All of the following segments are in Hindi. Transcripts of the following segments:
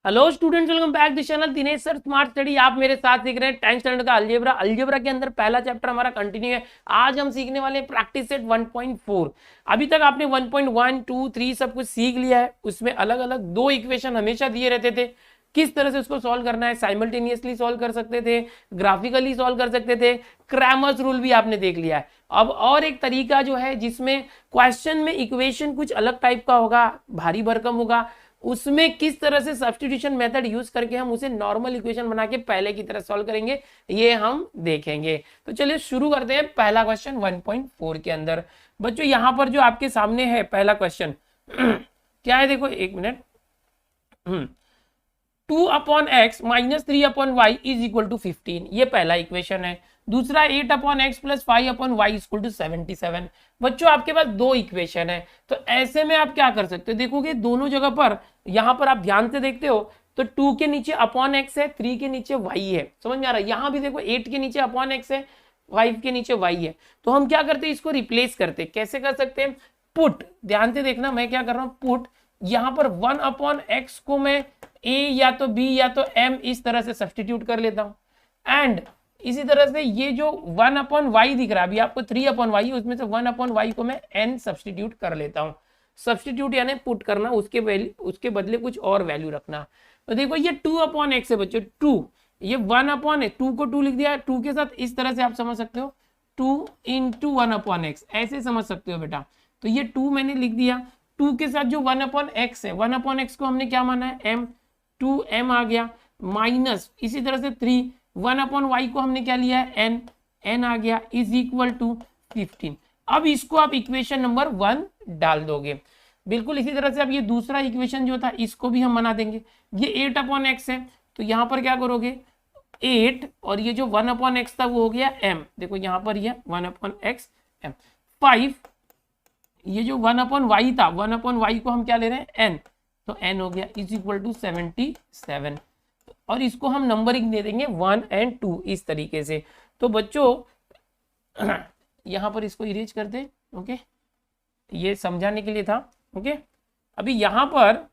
Hello students, welcome back to channel Dinesh sir smart study. आप मेरे साथ सीख रहे हैं 10th स्टैंडर्ड का अलजेब्रा के अंदर पहला चैप्टर हमारा कंटिन्यू है। आज हम सीखने वाले हैं प्रैक्टिस सेट 1.4। अभी तक आपने 1.1 2 3 सब कुछ सीख लिया है। उसमें अलग अलग दो इक्वेशन हमेशा दिए रहते थे, किस तरह से उसको सॉल्व करना है। साइमल्टेनियसली सॉल्व कर सकते थे, ग्राफिकली सॉल्व कर सकते थे, क्रैमर्स रूल भी आपने देख लिया है। अब और एक तरीका जो है जिसमें क्वेश्चन में इक्वेशन कुछ अलग टाइप का होगा, भारी भरकम होगा, उसमें किस तरह से सब्स्टिट्यूशन मेथड यूज करके हम उसे नॉर्मल इक्वेशन बना के पहले की तरह सॉल्व करेंगे, ये हम देखेंगे। तो चलिए शुरू करते हैं पहला क्वेश्चन 1.4 के अंदर। बच्चों यहां पर जो आपके सामने है पहला क्वेश्चन क्या है, देखो एक minute. 2/x minus 3/y is equal to 15, ये पहला इक्वेशन है। दूसरा 8/x plus 5/y equal to 77। बच्चों आपके पास दो इक्वेशन है, तो ऐसे में आप क्या कर सकते हो, देखोगे दोनों जगह पर, यहां पर आप ध्यान से देखते हो तो 2 के नीचे अपॉन x है, 3 के नीचे y है। समझ में आ रहा है? यहां भी देखो 8 के नीचे अपॉन x है, 5 के नीचे y है। तो हम क्या करते हैं, इसको रिप्लेस करते हैं। कैसे कर सकते हैं? पुट, ध्यान से देखना मैं क्या कर रहा हूं, पुट यहां पर 1/x को मैं a या तो b या तो m इस तरह से सब्स्टिट्यूट कर लेता हूं। एंड इसी तरह से ये जो 1/y दिख रहा है, अभी आपको 3/y, उसमें से 1/y को मैं n सब्स्टिट्यूट कर लेता हूं। सब्स्टिट्यूट यानी पुट करना, उसके बदले कुछ और वैल्यू रखना। तो देखो ये 2/x है बच्चों, 2, ये 1/2 को 2 लिख दिया, 2 के साथ इस तरह से आप समझ सकते हो 2 इंटू 1/x, ऐसे समझ सकते हो बेटा। तो ये 2 मैंने लिख दिया, 2 के साथ जो 1/x है, 1/x को हमने क्या माना है, m, 2m आ गया, माइनस इसी तरह से 3, 1/y को हमने क्या लिया है, n आ गया, इज इक्वल टू 15। अब इसको आप इक्वेशन नंबर 1 डाल दोगे। बिल्कुल इसी तरह से अब ये दूसरा इक्वेशन जो था इसको भी हम बना देंगे। ये 8/x है, तो यहां पर क्या करोगे, 8 और ये जो 1/x था वो हो गया m, देखो यहां पर ये 1/x m, 5, ये जो 1/y था, 1/y को हम क्या ले रहे हैं, n, तो n हो गया, इज इक्वल टू 77। और इसको हम नंबरिंग दे देंगे 1 और 2 इस तरीके से। तो बच्चों यहां पर इसको इरेज कर दे, ओके, ये समझाने के लिए था, ओके। अभी यहां पर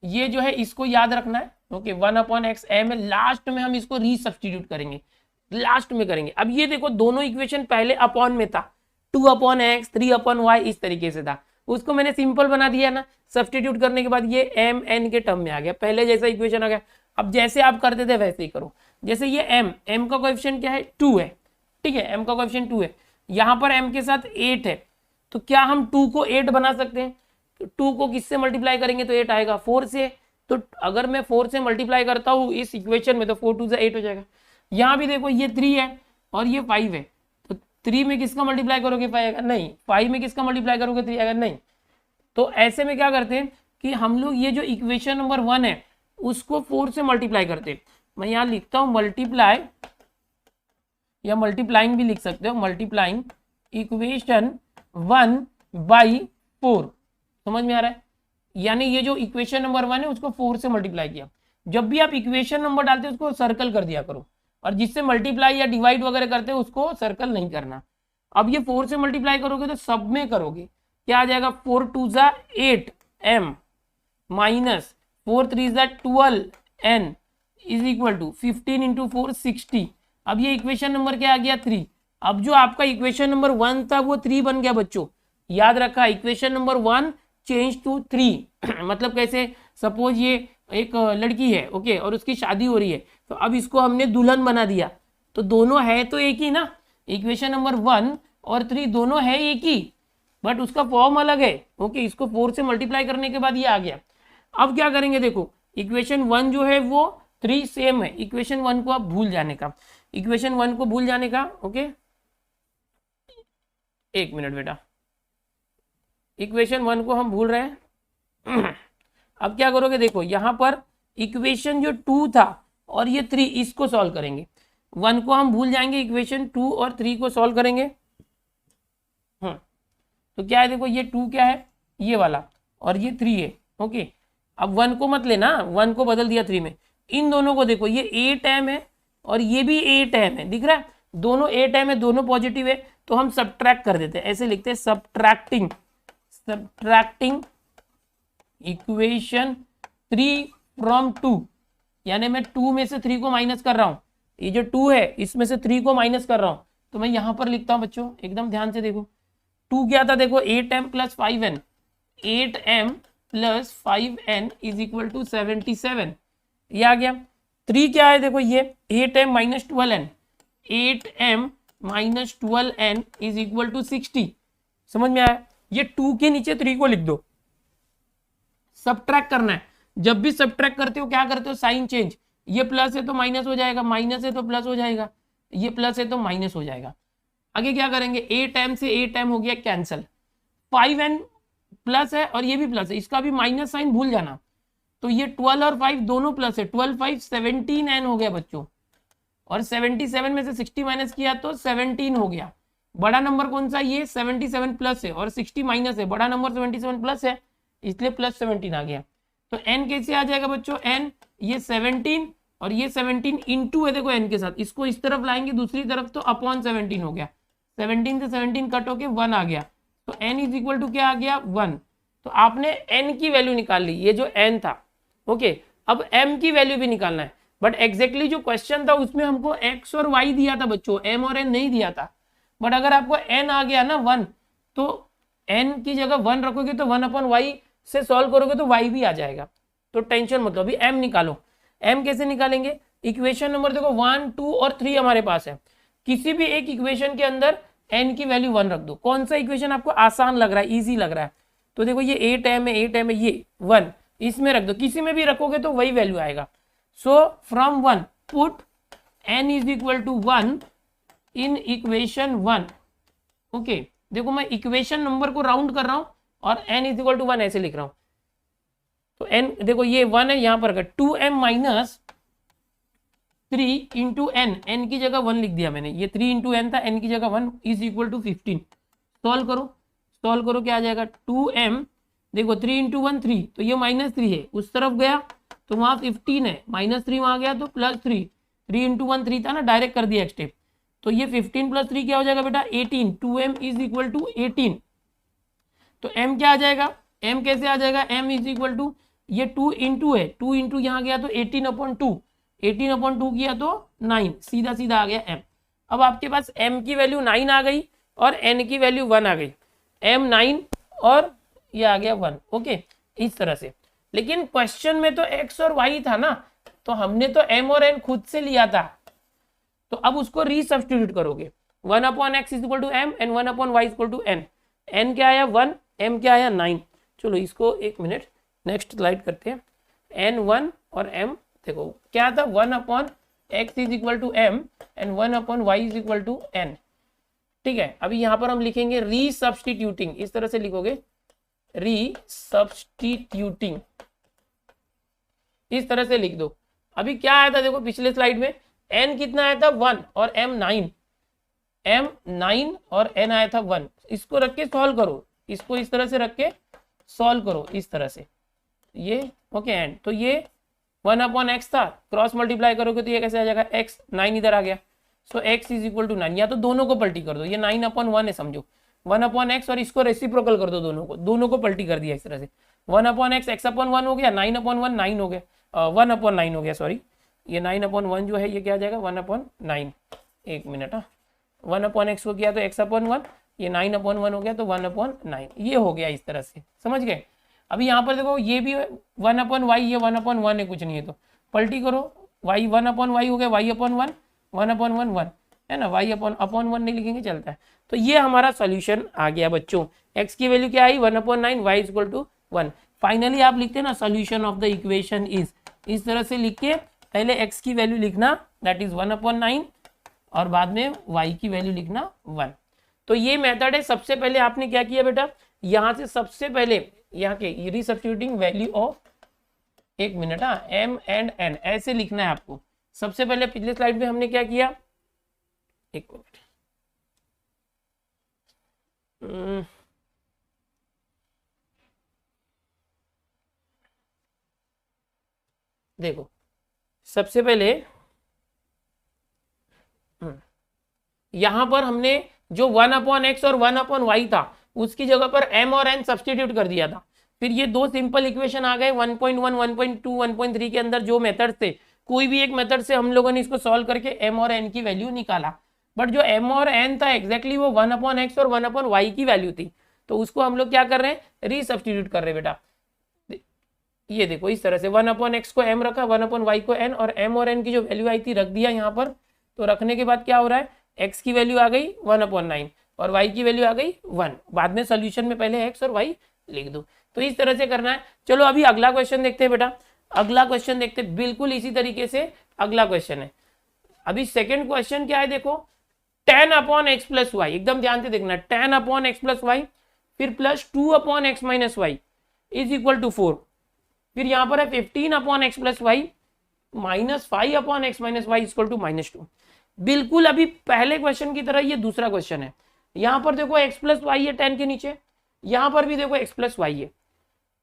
ये जो है इसको याद रखना है, ओके, 1/x m है, लास्ट में हम इसको रीसब्स्टिट्यूट करेंगे, लास्ट में करेंगे। अब ये देखो दोनों इक्वेशन पहले अपॉन में था, 2/x 3/y इस तरीके से था, उसको मैंने सिंपल बना दिया ना, सब्स्टिट्यूट करने के बाद ये m n के टर्म में आ गया, पहले जैसा इक्वेशन आ गया। अब जैसे आप करते थे वैसे ही करो। जैसे ये m का कोएफिशिएंट क्या है, 2 है, ठीक है, m का कोएफिशिएंट 2 है, यहाँ पर m के साथ 8 है, तो क्या हम 2 को 8 बना सकते हैं? तो 2 को किससे मल्टीप्लाई करेंगे तो 8 आएगा, 4 से। तो अगर मैं 4 से मल्टीप्लाई करता हूँ इस इक्वेशन में, तो 4 2 से 8 हो जाएगा। यहाँ भी देखो ये 3 है और ये 5 है, तो 3 में किसका मल्टीप्लाई करोगे, 5 आएगा नहीं, 5 में किसका मल्टीप्लाई करोगे, 3 आएगा नहीं। तो ऐसे में क्या करते हैं कि हम लोग ये जो इक्वेशन नंबर 1 है उसको 4 से मल्टीप्लाई करते हैं। मैं यहाँ लिखता हूँ मल्टीप्लाई, या मल्टीप्लाइंग भी लिख सकते हो, मल्टीप्लाइंग इक्वेशन 1/4। समझ में आ रहा है? यानी ये जो इक्वेशन नंबर 1 है उसको 4 से मल्टीप्लाई किया। जब भी आप इक्वेशन नंबर डालते हो उसको सर्कल कर दिया करो, और जिससे मल्टीप्लाई या डिवाइड वगैरह करते हो उसको सर्कल नहीं करना। अब ये 4 से मल्टीप्लाई करोगे तो सब में करोगे, क्या आ जाएगा, 4 2 ज़ा 8 m माइनस 4 3 ज़ा 12 n is equal to 15 into 4 60। अब ये इक्वेशन नंबर क्या आ गया, 3। अब जो आपका इक्वेशन नंबर 1 था वो 3 बन गया बच्चों, याद रखा, इक्वेशन नंबर 1 चेंज टू 3 मतलब कैसे, सपोज ये एक लड़की है, ओके, और उसकी शादी हो रही है, तो अब इसको हमने दुल्हन बना दिया, तो दोनों है तो एक ही ना, इक्वेशन नंबर 1 और 3 दोनों है एक ही, बट उसका फॉर्म अलग है, ओके। इसको 4 से मल्टीप्लाई करने के बाद ये आ गया। अब क्या करेंगे, देखो इक्वेशन 1 जो है वो 3 सेम है, इक्वेशन 1 को आप भूल जाने का, इक्वेशन 1 को भूल जाने का, ओके, एक मिनट बेटा, इक्वेशन 1 को हम भूल रहे हैं। अब क्या करोगे, देखो यहां पर इक्वेशन जो 2 था और ये 3, इसको सॉल्व करेंगे। 1 को हम भूल जाएंगे, इक्वेशन 2 और 3 को सॉल्व करेंगे। तो क्या है, देखो ये 2 क्या है, ये वाला, और ये 3 है, ओके। अब 1 को मत लेना, 1 को बदल दिया 3 में। इन दोनों को देखो, ये 8m है और ये भी 8m है, दिख रहा है, दोनों 8m है, दोनों पॉजिटिव है, तो हम सब्ट्रैक्ट कर देते हैं, ऐसे लिखते हैं सब्ट्रैक्टिंग इक्वेशन 3 फ्रॉम 2, यानी मैं 2 में से 3 को माइनस कर रहा हूँ, ये जो 2 है इसमें से 3 को माइनस कर रहा हूँ, तो मैं यहां पर लिखता हूँ बच्चों, एकदम ध्यान से देखो 2 क्या था, देखो 8m plus 5n, 8m plus 5n is equal to 77, ये आ गया। 3 क्या है, देखो ये 8m minus 12n, 8m minus 12n is equal to 60, समझ में आया। ये 2 के नीचे 3 को लिख दो, सबट्रैक्ट करना है, जब भी सबट्रैक्ट करते हो क्या करते हो, साइन चेंज, ये प्लस है तो माइनस हो जाएगा, माइनस है तो प्लस हो जाएगा, ये प्लस है तो माइनस हो जाएगा। आगे क्या करेंगे, 8m से 8m हो गया कैंसल, 5n प्लस है और ये भी प्लस है, इसका भी माइनस साइन भूल जाना, तो ये 12 और 5 दोनों प्लस है, 12 5 17n हो गया बच्चों, और 77 में से 60 माइनस किया तो 17 हो गया। बड़ा नंबर कौन सा, ये 77 प्लस है और 60 माइनस है, बड़ा नंबर 77 प्लस है इसलिए प्लस 17 आ गया। तो n कैसे आ जाएगा बच्चों, n ये 17 और ये 17 इंटू है, देखो n के साथ इसको इस तरफ लाएंगे दूसरी तरफ तो अपॉन 17 हो गया, 17 से 17 कट होके 1 आ गया, तो n इज इक्वल टू क्या आ गया 1। तो आपने n की वैल्यू निकाल ली, ये जो n था, ओके। अब m की वैल्यू भी निकालना है, बट एग्जैक्टली जो क्वेश्चन था उसमें हमको x और y दिया था बच्चों, m और n नहीं दिया था। बट अगर आपको n आ गया ना 1, तो n की जगह 1 रखोगे तो 1/y से सॉल्व करोगे तो y भी आ जाएगा, तो टेंशन मतलब अभी m निकालो। m कैसे निकालेंगे, इक्वेशन नंबर देखो 1 2 और 3 हमारे पास है, किसी भी एक इक्वेशन के अंदर n की वैल्यू 1 रख दो। कौन सा इक्वेशन आपको आसान लग रहा है, इजी लग रहा है, तो देखो ये 8m है, 8m है, ये 1 इसमें रख दो, किसी में भी रखोगे तो वही वैल्यू आएगा। So from 1 put n is equal to 1 in equation 1, okay. देखो मैं इक्वेशन नंबर को राउंड कर रहा हूं और n इज इक्वल टू 1 ऐसे लिख रहा हूं, तो n देखो ये 1 है, यहां पर 2m माइनस 3 इंटू n की जगह 1 लिख दिया मैंने, ये 3 इंटू n था, n की जगह 1 इज इक्वल टू 15। सॉल्व करो क्या आ जाएगा, 2m देखो 3 इंटू 1 3, तो ये -3 है, उस तरफ गया तो वहां 15 है, -3 वहां गया तो +3, 3 इंटू 1 3 था ना, डायरेक्ट कर दिया एक स्टेप, तो ये 15 + 3 क्या हो जाएगा बेटा 18, 2m इज इक्वल टू 18। तो m क्या आ जाएगा, m कैसे आ जाएगा, m इज इक्वल टू ये 2 इंटू है, 2 इंटू यहाँ गया तो 18/2, 18/2 किया तो 9, सीधा सीधा आ गया m। अब आपके पास m की वैल्यू 9 आ गई और n की वैल्यू 1 आ गई, m 9 और ये आ गया 1, ओके इस तरह से। लेकिन क्वेश्चन में तो x और y था ना, तो हमने तो m और n खुद से लिया था, तो अब उसको रीसब्स्टिट्यूट करोगे, 1/x is equal to m and 1/y is equal to n, n क्या आया 1, m क्या आया 9। चलो इसको एक मिनट नेक्स्ट स्लाइड करते हैं, n 1 और m देखो क्या था 1/x is equal to m and 1/y is equal to n, ठीक है। अभी यहाँ पर हम लिखेंगे रीसब्स्टिट्यूटिंग, इस तरह से लिखोगे रीसब्स्टिट्यूटिंग, इस तरह से लिख दो। अभी क्या आया था देखो पिछले स्लाइड में n कितना आया था 1 और m 9 और n आया था 1, इसको रख के सॉल्व करो, इसको इस तरह से रख के सॉल्व करो इस तरह से, ये ओके एंड, तो ये 1/x था, क्रॉस मल्टीप्लाई करोगे तो ये कैसे आ जाएगा x, 9 इधर आ गया, सो x इज इक्वल टू 9, या तो दोनों को पलटी कर दो, ये 9/1 है समझो, 1/x और इसको रेसिप्रोकल कर दो, दोनों को पलटी कर दिया इस तरह से, 1/x x/1 हो गया, 9/1 9 हो गया, 1/9 हो गया, सॉरी ये 9/1 जो है ये क्या आ जाएगा 1/9, एक मिनट, हाँ 1/x को किया तो x/1, ये 9/1 हो गया तो 1/9, ये हो गया इस तरह से, समझ गए। अभी यहाँ पर देखो ये भी 1/y, ये 1/1 है, कुछ नहीं है तो पलटी करो, y 1/y हो गया, y/1 1/1 1 है ना, y/1 नहीं लिखेंगे चलता है। तो ये हमारा सॉल्यूशन आ गया बच्चों, x की वैल्यू क्या आई 1/9, y is equal to 1। Finally आप लिखते हैं ना solution of the equation is, इस तरह से लिख के पहले x की वैल्यू लिखना दैट इज 1/9 और बाद में y की वैल्यू लिखना 1। तो ये मेथड है। सबसे पहले आपने क्या किया बेटा, यहाँ से सबसे पहले यहाँ के रीसब्स्टिट्यूटिंग वैल्यू ऑफ, एक मिनट, हाँ m एंड n ऐसे लिखना है आपको। सबसे पहले पिछले स्लाइड में हमने क्या किया, एक मिनट, देखो सबसे पहले यहां पर हमने जो 1/x और 1/y था उसकी जगह पर m और n सब्स्टिट्यूट कर दिया था। फिर ये दो सिंपल इक्वेशन आ गए 1.1, 1.2, 1.3 के अंदर जो मेथड थे, कोई भी एक मेथड से हम लोगों ने इसको सॉल्व करके m और n की वैल्यू निकाला। बट जो m और n था एग्जैक्टली वो 1/x और 1/y की वैल्यू थी, तो उसको हम लोग क्या कर रहे हैं, रीसब्स्टिट्यूट कर रहे हैं बेटा। ये देखो इस तरह से 1/x को m रखा, 1/y को n, और m और n की जो वैल्यू आई थी रख दिया यहाँ पर। तो रखने के बाद क्या हो रहा है, x की वैल्यू आ गई 1/9 और y की वैल्यू आ गई 1। बाद में सोल्यूशन में पहले x और y लिख दो। तो इस तरह से करना है। चलो अभी अगला क्वेश्चन देखते हैं बेटा। अगला क्वेश्चन देखते हैं, बिल्कुल इसी तरीके से अगला क्वेश्चन है। अभी सेकंड क्वेश्चन क्या है देखो, 10/x + y, एकदम ध्यान से देखना, 10/x + y फिर प्लस 2/x - y = 4। फिर यहाँ पर है 15/x + y - 5/x - y = -2। बिल्कुल अभी पहले क्वेश्चन की तरह ये दूसरा क्वेश्चन है। यहाँ पर देखो x + y है 10 के नीचे, यहाँ पर भी देखो x + y है,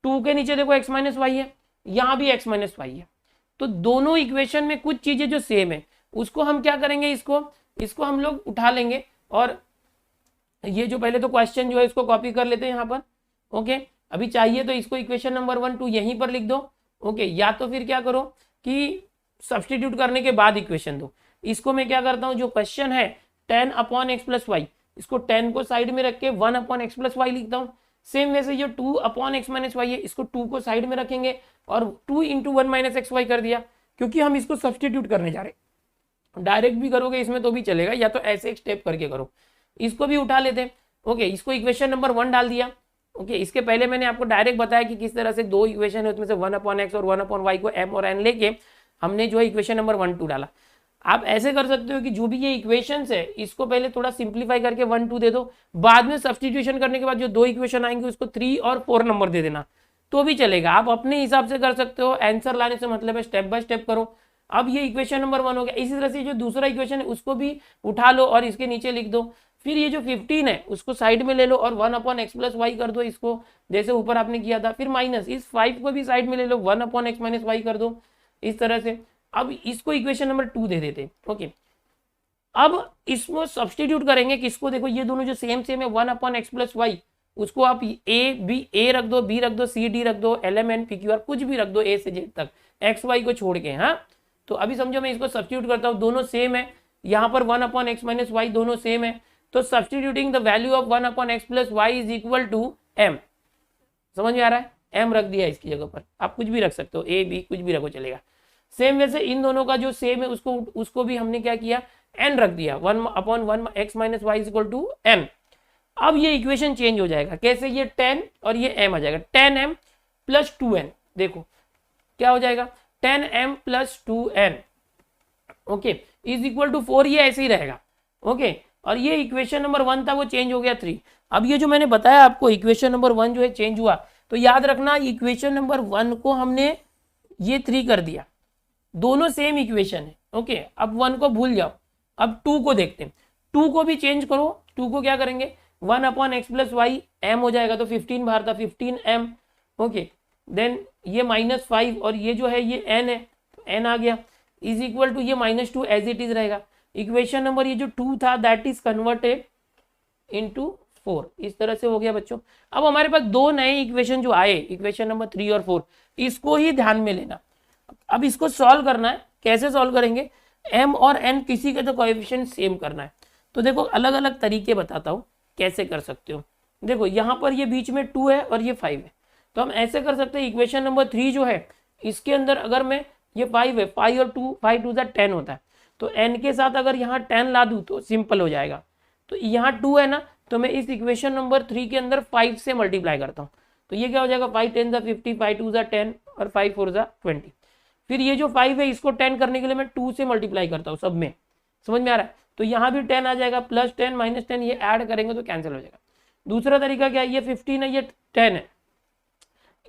2 के नीचे देखो x - y है, यहाँ भी x - y है। तो दोनों इक्वेशन में कुछ चीजें जो सेम है, उसको हम क्या करेंगे, इसको हम लोग उठा लेंगे। और ये जो पहले तो क्वेश्चन जो है इसको कॉपी कर लेते हैं यहाँ पर। ओके, अभी चाहिए तो इसको इक्वेशन नंबर 1, 2 यहीं पर लिख दो। ओके, या तो फिर क्या करो कि सब्सटीट्यूट करने के बाद इक्वेशन दो। इसको मैं क्या करता हूँ, जो क्वेश्चन है 10/x + y, इसको 10 को साइड में रख के 1/x + y लिखता हूँ। सेम वैसे जो 2/x - y है, इसको 2 को साइड में रखेंगे और 2 × 1 - xy कर दिया, क्योंकि हम इसको सब्सटीट्यूट करने जा रहे हैं। डायरेक्ट भी करोगे इसमें तो भी चलेगा, या तो ऐसे एक स्टेप करके करो। इसको भी उठा लेते हैं। ओके, इसको इक्वेशन नंबर 1 डाल दिया। ओके, इसके पहले मैंने आपको डायरेक्ट बताया कि किस तरह से दो इक्वेशन है, उसमें से 1/x और 1/y को m और n लेके हमने जो है इक्वेशन नंबर 1, 2 डाला। आप ऐसे कर सकते हो कि जो भी ये इक्वेशंस है इसको पहले थोड़ा सिंप्लीफाई करके 1, 2 दे दो, बाद में सब्सटीट्यूशन करने के बाद जो दो इक्वेशन आएंगे उसको 3 और 4 नंबर दे देना, तो भी चलेगा। आप अपने हिसाब से कर सकते हो, आंसर लाने से मतलब है स्टेप बाय स्टेप करो। अब ये इक्वेशन नंबर 1 हो गया। इसी तरह से जो दूसरा इक्वेशन है उसको भी उठा लो और इसके नीचे लिख दो। फिर ये जो 15 है उसको साइड में ले लो और 1/x + y कर दो, इसको जैसे ऊपर आपने किया था। फिर माइनस इस 5 को भी साइड में ले लो, 1/x - y कर दो, इस तरह से। अब इसको इक्वेशन नंबर 2 दे देते। ओके, अब इसको सब्सटीट्यूट करेंगे किसको, देखो ये दोनों जो सेम है 1/x + y, उसको आप a रख दो, b रख दो, c d रख दो, l m n p q r कुछ भी रख दो a से z तक, x y को छोड़ के। हाँ, तो अभी समझो मैं इसको सब्सटीट्यूट करता हूँ, दोनों सेम है। यहाँ पर 1/x - y दोनों सेम है, तो substituting the value of 1/x + y = m। समझ में आ रहा है, m रख दिया इसकी जगह पर, आप कुछ भी रख सकते हो, a b कुछ भी रखो चलेगा। सेम वैसे इन दोनों का जो सेम है उसको भी हमने क्या किया, n रख दिया, 1/1x - y = n। अब ये इक्वेशन चेंज हो जाएगा, कैसे, ये 10 और ये m आ जाएगा, 10m + 2n। देखो क्या हो जाएगा, 10m + 2n ओके = 4, ये ऐसे ही रहेगा। ओके, और ये इक्वेशन नंबर 1 था वो चेंज हो गया 3। अब ये जो मैंने बताया आपको इक्वेशन नंबर 1 जो है चेंज हुआ, तो याद रखना इक्वेशन नंबर 1 को हमने ये 3 कर दिया, दोनों सेम इक्वेशन है। ओके, अब 1 को भूल जाओ, अब 2 को देखते हैं। 2 को भी चेंज करो, 2 को क्या करेंगे, 1/x + y m हो जाएगा, तो 15 बाहर था, 15m। ओके, देन ये -5 और ये जो है ये n है, तो n आ गया, = ये -2 एज इट इज रहेगा। इक्वेशन नंबर ये जो 2 था दैट इज कन्वर्टेड इनटू 4, इस तरह से हो गया बच्चों। अब हमारे पास दो नए इक्वेशन जो आए, इक्वेशन नंबर 3 और 4, इसको ही ध्यान में लेना। अब इसको सॉल्व करना है, कैसे सॉल्व करेंगे, m और n किसी का तो कोएफिशिएंट सेम करना है। तो देखो अलग अलग तरीके बताता हूँ कैसे कर सकते हो। देखो यहाँ पर ये बीच में 2 है और ये 5 है, तो हम ऐसे कर सकते हैं, इक्वेशन नंबर 3 जो है इसके अंदर अगर मैं ये 5 है, 5 और 2, 5 2 10 होता है, तो n के साथ अगर यहाँ 10 ला दूँ तो सिंपल हो जाएगा। तो यहाँ 2 है ना, तो मैं इस इक्वेशन नंबर 3 के अंदर 5 से मल्टीप्लाई करता हूँ, तो ये क्या हो जाएगा, 5 10 50, 5 2 10 और 5 4 20। फिर ये जो 5 है इसको 10 करने के लिए मैं 2 से मल्टीप्लाई करता हूँ सब में, समझ में आ रहा है। तो यहाँ भी 10 आ जाएगा, +10 -10 ये ऐड करेंगे तो कैंसिल हो जाएगा। दूसरा तरीका क्या है, ये 15 है, ये 10 है,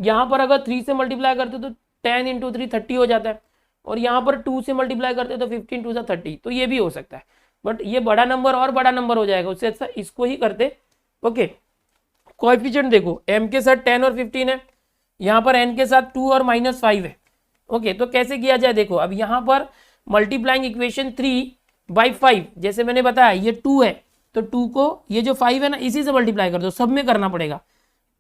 यहाँ पर अगर 3 से मल्टीप्लाई करते तो 10 × 3 30 हो जाता है, और यहाँ पर 2 से मल्टीप्लाई करते तो 15 2 30, तो ये भी हो सकता है। बट ये बड़ा नंबर और बड़ा नंबर हो जाएगा, उससे अच्छा इसको ही करते। ओके, कोएफिशिएंट देखो, m के साथ 10 और 15 है, यहाँ पर n के साथ 2 और -5 है। ओके, तो कैसे किया जाए, देखो अब यहाँ पर मल्टीप्लाइंग इक्वेशन 3/5, जैसे मैंने बताया ये 2 है, तो 2 को ये जो 5 है ना इसी से मल्टीप्लाई कर दो, सब में करना पड़ेगा।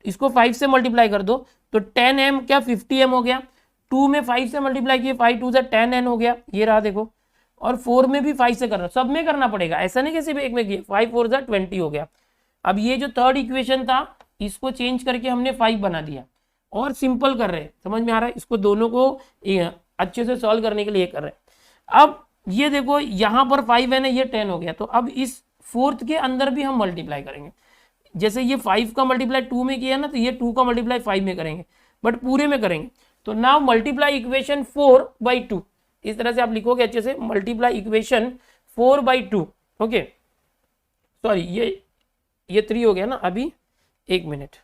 इसको 5 से मल्टीप्लाई कर दो तो 10m क्या 50m हो गया। 2 में 5 से मल्टीप्लाई किए 5 2 10n हो गया, ये रहा देखो। और 4 में भी 5 से करना, सब में करना पड़ेगा, ऐसा नहीं कि सिर्फ एक में किए। 5 4 20 हो गया। अब ये जो थर्ड इक्वेशन था इसको चेंज करके हमने 5 बना दिया और सिंपल कर रहे हैं, समझ में आ रहा है। इसको दोनों को अच्छे से सॉल्व करने के लिए कर रहे हैं। अब ये देखो यहाँ पर 5 है ना, ये 10 हो गया। तो अब इस फोर्थ के अंदर भी हम मल्टीप्लाई करेंगे। जैसे ये 5 का मल्टीप्लाई 2 में किया ना, तो ये 2 का मल्टीप्लाई 5 में करेंगे, बट पूरे में करेंगे। तो नाउ मल्टीप्लाई इक्वेशन 4/2, इस तरह से आप लिखोगे अच्छे से, मल्टीप्लाई इक्वेशन 4/2। ओके सॉरी ये 3 हो गया ना। अभी एक मिनट,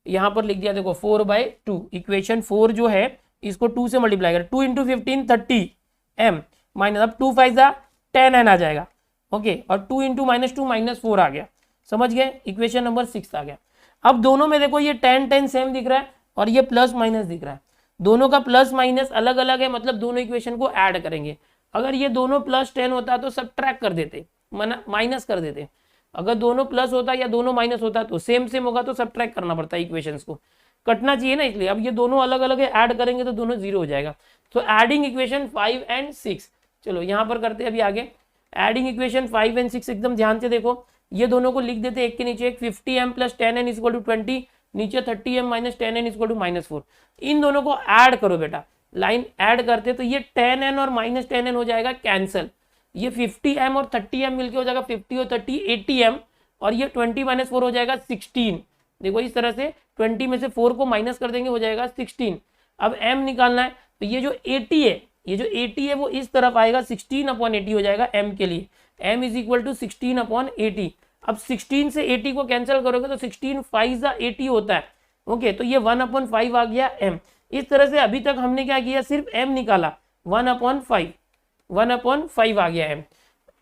यहां पर लिख दिया देखो 4/2। इक्वेशन 4 जो है इसको 2 से मल्टीप्लाई करें, 2 × 15 30m माइनस, अब 2 5 10n आ जाएगा। ओके, और 2 × -2 -4 आ गया, समझ गए। इक्वेशन नंबर 6 आ गया। अब दोनों में देखो ये 10 10 सेम दिख रहा है और ये प्लस माइनस दिख रहा है। दोनों का प्लस माइनस अलग अलग है, मतलब दोनों इक्वेशन को ऐड करेंगे। अगर ये दोनों +10 होता तो सब्ट्रैक्ट कर देते, माइनस कर देते। अगर दोनों प्लस होता या दोनों माइनस होता तो सेम होगा, तो सब्ट्रैक्ट करना पड़ता है, इक्वेशंस को कटना चाहिए ना, इसलिए। अब ये दोनों अलग अलग है, ऐड करेंगे तो दोनों 0 हो जाएगा। तो एडिंग इक्वेशन 5 और 6, चलो यहाँ पर करते हैं अभी आगे। एडिंग इक्वेशन 5 और 6 एकदम ध्यान से देखो, ये दोनों को लिख देते एक के नीचे एक। 50m + 10n = 20, नीचे 30m - 10n = -4। इन दोनों को ऐड करो बेटा, लाइन ऐड करते तो ये 10n और -10n हो जाएगा कैंसल। ये 50m और 30m मिलके हो जाएगा 50 और 30 80m, और ये 20 - 4 हो जाएगा 16। देखो इस तरह से 20 में से 4 को माइनस कर देंगे, हो जाएगा 16। अब m निकालना है, तो ये जो 80 है, ये जो 80 है वो इस तरफ आएगा, 16/80 हो जाएगा m के लिए। m = 16/80। अब 16 से 80 को कैंसिल करोगे तो 16 5 80 होता है। ओके, तो ये 1/5 आ गया m। इस तरह से अभी तक हमने क्या किया, सिर्फ m निकाला, 1/5 आ गया m।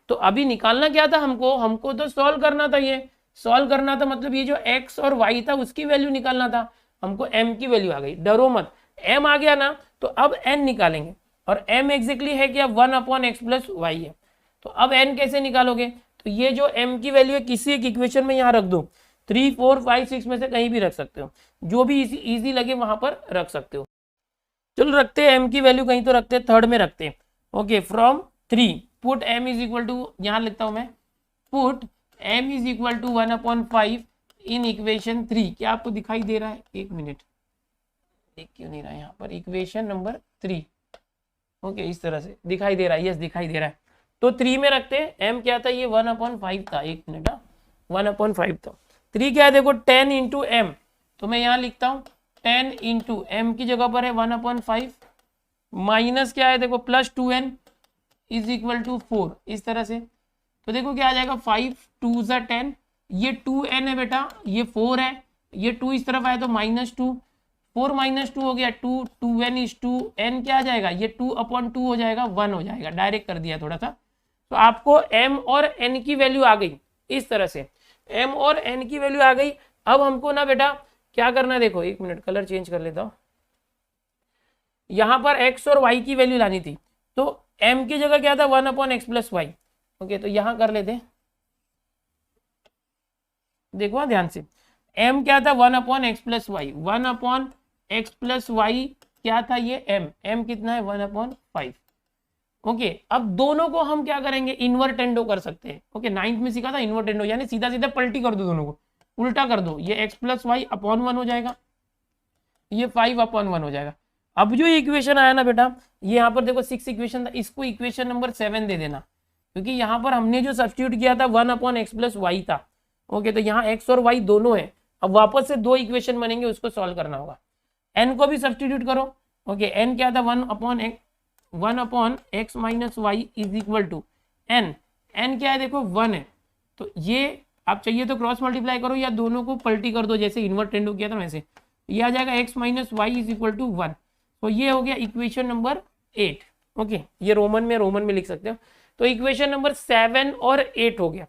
तो अभी निकालना क्या था हमको तो सॉल्व करना था। ये सॉल्व करना था, मतलब ये जो x और y था उसकी वैल्यू निकालना था। हमको m की वैल्यू आ गई, डरो मत, m आ गया ना। तो अब n निकालेंगे, और m एग्जैक्टली है क्या, 1/x + y है। तो अब n कैसे निकालोगे, तो ये जो m की वैल्यू है किसी एक इक्वेशन में यहाँ रख दो, 3 4 5 6 में से कहीं भी रख सकते हो, जो भी इजी लगे वहां पर रख सकते हो। चलो रखते हैं m की वैल्यू कहीं तो रखते हैं, थर्ड में रखते हैं। ओके, फ्रॉम 3 पुट m = यहाँ लिखता हूँ मैं, पुट m = 1/5 इन इक्वेशन 3। क्या आपको दिखाई दे रहा है, एक मिनट, देख क्यों नहीं रहा है यहाँ पर, इक्वेशन नंबर 3। ओके, इस तरह से दिखाई दे रहा है, यस दिखाई दे रहा है। तो 3 में रखते हैं, m क्या था, ये 1/5 था, एक मिनट, 1/5 था। 3 क्या है देखो, 10 × m, तो मैं यहाँ लिखता हूँ 10 × m की जगह पर है 1/5, माइनस क्या है देखो +2n = 4, इस तरह से। तो देखो क्या आ जाएगा, 5 2 10, ये 2n है बेटा, ये 4 है, ये 2 इस तरफ आया तो -2, 4 - 2 हो गया 2, 2n = 2, n क्या आ जाएगा, ये 2/2 हो जाएगा, 1 हो जाएगा, डायरेक्ट कर दिया थोड़ा सा। तो आपको m और n की वैल्यू आ गई, इस तरह से m और n की वैल्यू आ गई। अब हमको ना बेटा क्या करना है, देखो एक मिनट, कलर चेंज कर लेता हूँ। यहाँ पर x और y की वैल्यू लानी थी, तो m की जगह क्या था, 1/x + y। ओके, तो यहाँ कर लेते, देखो ध्यान से, m क्या था, 1/x + y, 1/x + y क्या था, ये m कितना है, 1/5। ओके, अब दोनों को हम क्या करेंगे, इन्वर्टेंडो कर सकते हैं। ओके, 9th में सीखा था इन्वर्टेंडो, यानी सीधा सीधा पलटी कर दो, दोनों को उल्टा कर दो, ये x + y / 1 हो जाएगा, ये 5/1 हो जाएगा। अब जो इक्वेशन आया ना बेटा, ये यहाँ पर देखो 6 इक्वेशन था, इसको इक्वेशन नंबर 7 दे देना, क्योंकि यहाँ पर हमने जो सब्स्टिट्यूट किया था 1/x + y था। ओके, तो यहाँ x और y दोनों है, अब वापस से 2 इक्वेशन बनेंगे, उसको सॉल्व करना होगा। n को भी सब्स्टिट्यूट करो। ओके, n क्या था, 1/x - y = n, n क्या है देखो 1 है, तो ये आप चाहिए तो क्रॉस मल्टीप्लाई करो या दोनों को पलटी कर दो, जैसे इन्वर्टेंडो किया था वैसे। ये आ जाएगा x - y = 1, तो ये हो गया इक्वेशन नंबर 8। ओके, ये रोमन में लिख सकते हो। तो इक्वेशन नंबर 7 और 8 हो गया।